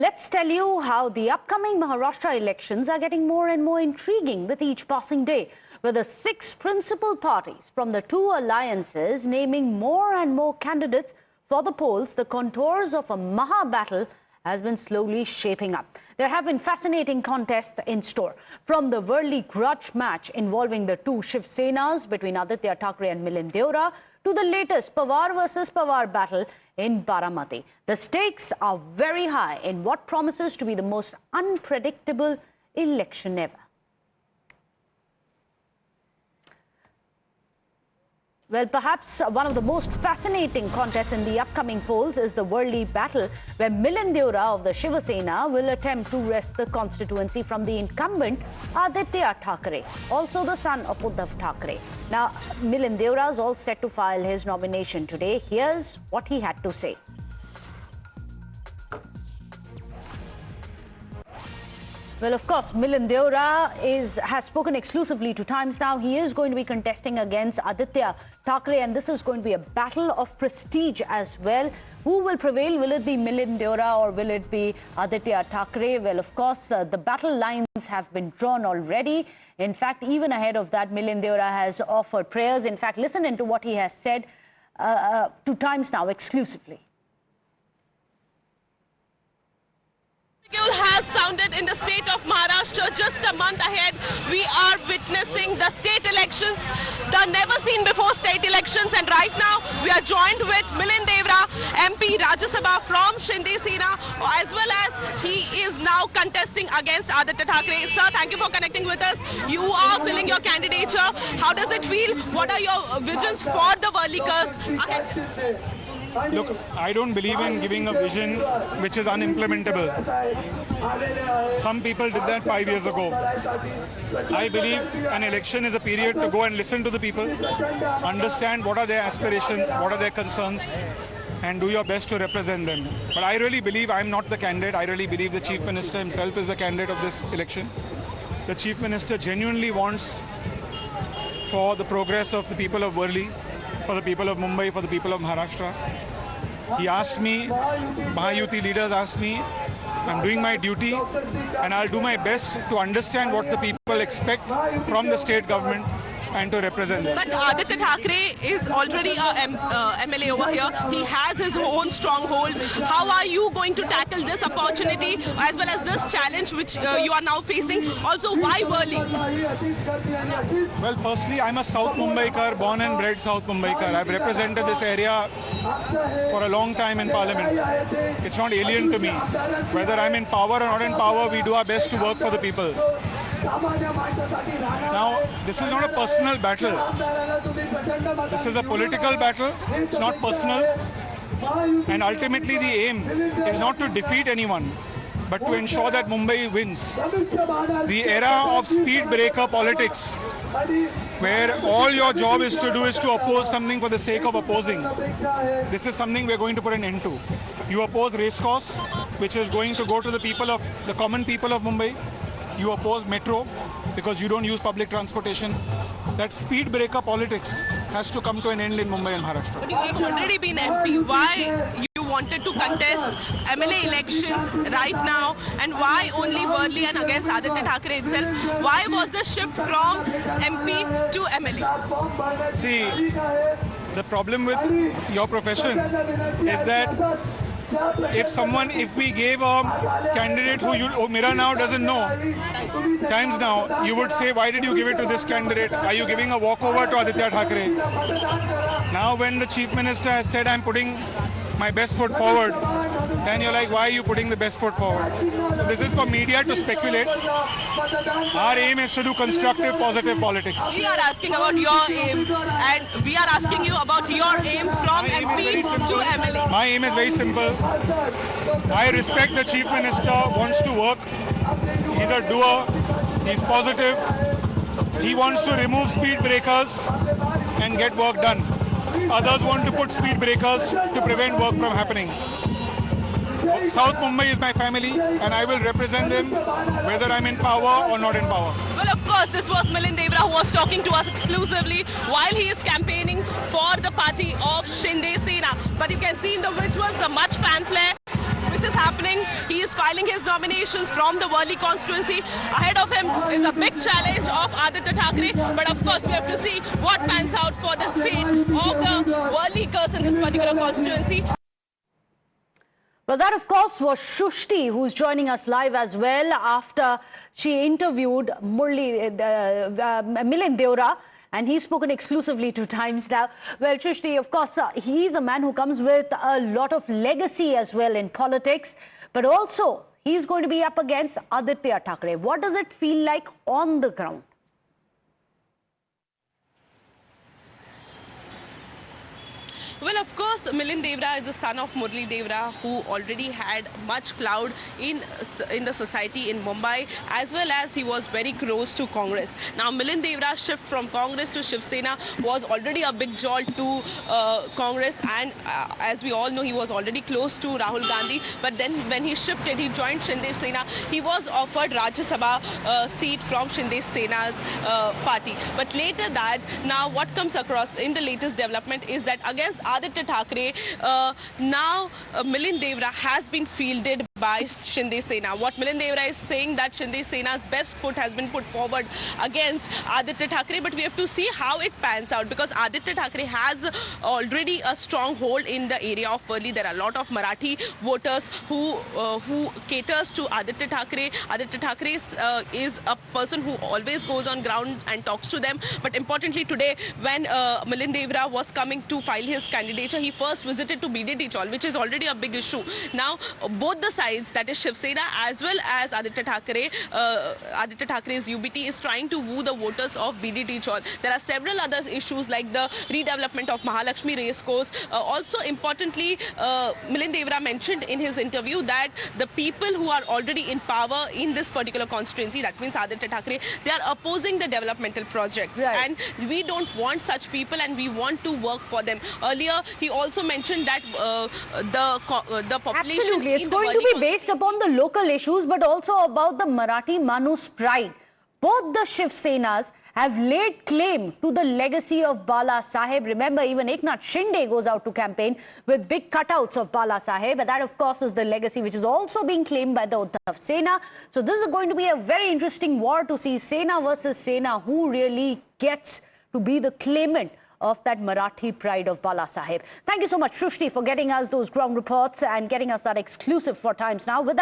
Let's tell you how the upcoming Maharashtra elections are getting more and more intriguing with each passing day, with the 6 principal parties from the 2 alliances naming more and more candidates for the polls. The contours of a Maha battle has been slowly shaping up. There have been fascinating contests in store, from the Worli grudge match involving the 2 Shiv Senas between Aaditya Thackeray and Milind Deora to the latest Pawar versus Pawar battle in Baramati. The stakes are very high in what promises to be the most unpredictable election ever. Well, perhaps one of the most fascinating contests in the upcoming polls is the Worli battle, where Milind Deora of the Shiv Sena will attempt to wrest the constituency from the incumbent Aaditya Thackeray, also the son of Uddhav Thackeray. Now, Milind Deora is all set to file his nomination today. Here's what he had to say. Well, of course, Milind Deora has spoken exclusively to Times Now. He is going to be contesting against Aaditya Thackeray, and this is going to be a battle of prestige as well. Who will prevail? Will it be Milind Deora or will it be Aaditya Thackeray? Well, of course, the battle lines have been drawn already. In fact, even ahead of that, Milind Deora has offered prayers. In fact, listen into what he has said to Times Now exclusively. Has sounded in the state of Maharashtra just a month ahead. We are witnessing the state elections, the never seen before state elections, and right now we are joined with Milind Deora, MP Rajya Sabha from Shiv Sena, as well as he is now contesting against Aaditya Thackeray. Sir, thank you for connecting with us. You are filling your candidature. How does it feel? What are your visions for the Worlikers ahead? Look, I don't believe in giving a vision which is unimplementable. Some people did that 5 years ago. I believe an election is a period to go and listen to the people, understand what are their aspirations, what are their concerns, and do your best to represent them. But I really believe I'm not the candidate. I really believe the Chief Minister himself is the candidate of this election. The Chief Minister genuinely wants for the progress of the people of Worli, for the people of Mumbai, for the people of Maharashtra. He asked me, Mahayuti leaders asked me, I'm doing my duty and I'll do my best to understand what the people expect from the state government and to represent them. But Aaditya Thackeray is already a MLA over here. He has his own stronghold. How are you going to tackle this opportunity as well as this challenge which you are now facing? Also, why Worli? Well, firstly, I'm a South Mumbaikar, born and bred South Mumbaikar. I've represented this area for a long time in Parliament. It's not alien to me. Whether I'm in power or not in power, we do our best to work for the people. Now, this is not a personal battle. This is a political battle. It's not personal. And ultimately, the aim is not to defeat anyone, but to ensure that Mumbai wins. The era of speed breaker politics, where all your job is to do is to oppose something for the sake of opposing. This is something we're going to put an end to. You oppose racecourse, which is going to go to the people of the common people of Mumbai. You oppose metro because you don't use public transportation. That speed breaker politics has to come to an end in Mumbai and Maharashtra. But you have already been MP. Why you wanted to contest MLA elections right now, and why only Worli and against Aaditya Thackeray itself? Why was the shift from MP to MLA? See, the problem with your profession is that if we gave a candidate who Mira now doesn't know, Times Now, you would say, why did you give it to this candidate? Are you giving a walkover to Aaditya Thackeray? Now when the Chief Minister has said, I'm putting my best foot forward, then you're like, why are you putting the best foot forward? So this is for media to speculate. Our aim is to do constructive, positive politics. We are asking about your aim, and we are asking you about your aim from MP to MLA. My aim is very simple. I respect the Chief Minister, wants to work. He's a doer. He's positive. He wants to remove speed breakers and get work done. Others want to put speed breakers to prevent work from happening. South Mumbai is my family and I will represent them whether I'm in power or not in power. Well, of course, this was Milind Deora who was talking to us exclusively while he is campaigning for the party of Shiv Sena. But you can see in the visuals the much fanfare which is happening. He is filing his nominations from the Worli constituency. Ahead of him is a big challenge of Aaditya Thackeray. But of course, we have to see what pans out for the fate of the Worlikers in this particular constituency. Well, that, of course, was Shushti, who's joining us live as well after she interviewed Milind Deora, and he's spoken exclusively to Times now. Well, Shushti, of course, he's a man who comes with a lot of legacy as well in politics, but also he's going to be up against Aaditya Thackeray. What does it feel like on the ground? Well, of course, Milind Deora is the son of Worli Deora, who already had much clout in the society in Mumbai, as well as he was very close to Congress. Now, Milind Deora's shift from Congress to Shiv Sena was already a big jolt to Congress, and as we all know, he was already close to Rahul Gandhi. But then when he shifted, he joined Shiv Sena. He was offered Rajya Sabha seat from Shiv Sena's party. But later that, now what comes across in the latest development is that against Aaditya Thackeray, now Milind Deora has been fielded by Shiv Sena. What Milind Deora is saying that Shiv Sena's best foot has been put forward against Aaditya Thackeray, but we have to see how it pans out, because Aaditya Thackeray has already a strong hold in the area of Worli. There are a lot of Marathi voters who caters to Aaditya Thackeray. Aaditya Thackeray is a person who always goes on ground and talks to them. But importantly today, when Milind Deora was coming to file his candidature, he first visited to BDT Chal, which is already a big issue. Now, both the sides, that is Shiv Sena as well as Aaditya Thackeray, Aaditya Thackeray's UBT is trying to woo the voters of BDT Chal. There are several other issues like the redevelopment of Mahalakshmi racecourse. Also, importantly, Milind Deora mentioned in his interview that the people who are already in power in this particular constituency, that means Aaditya Thackeray, they are opposing the developmental projects. Right. And we don't want such people, and we want to work for them. Earlier, he also mentioned that the population... Absolutely. It's going to be based upon the local issues, but also about the Marathi Manus pride. Both the Shiv Senas have laid claim to the legacy of Bala Saheb. Remember, even Eknath Shinde goes out to campaign with big cutouts of Bala Saheb. But that, of course, is the legacy which is also being claimed by the Uddhav Sena. So this is going to be a very interesting war to see Sena versus Sena, who really gets to be the claimant of that Marathi pride of Bala Saheb. Thank you so much, Shushti, for getting us those ground reports and getting us that exclusive for Times Now. With that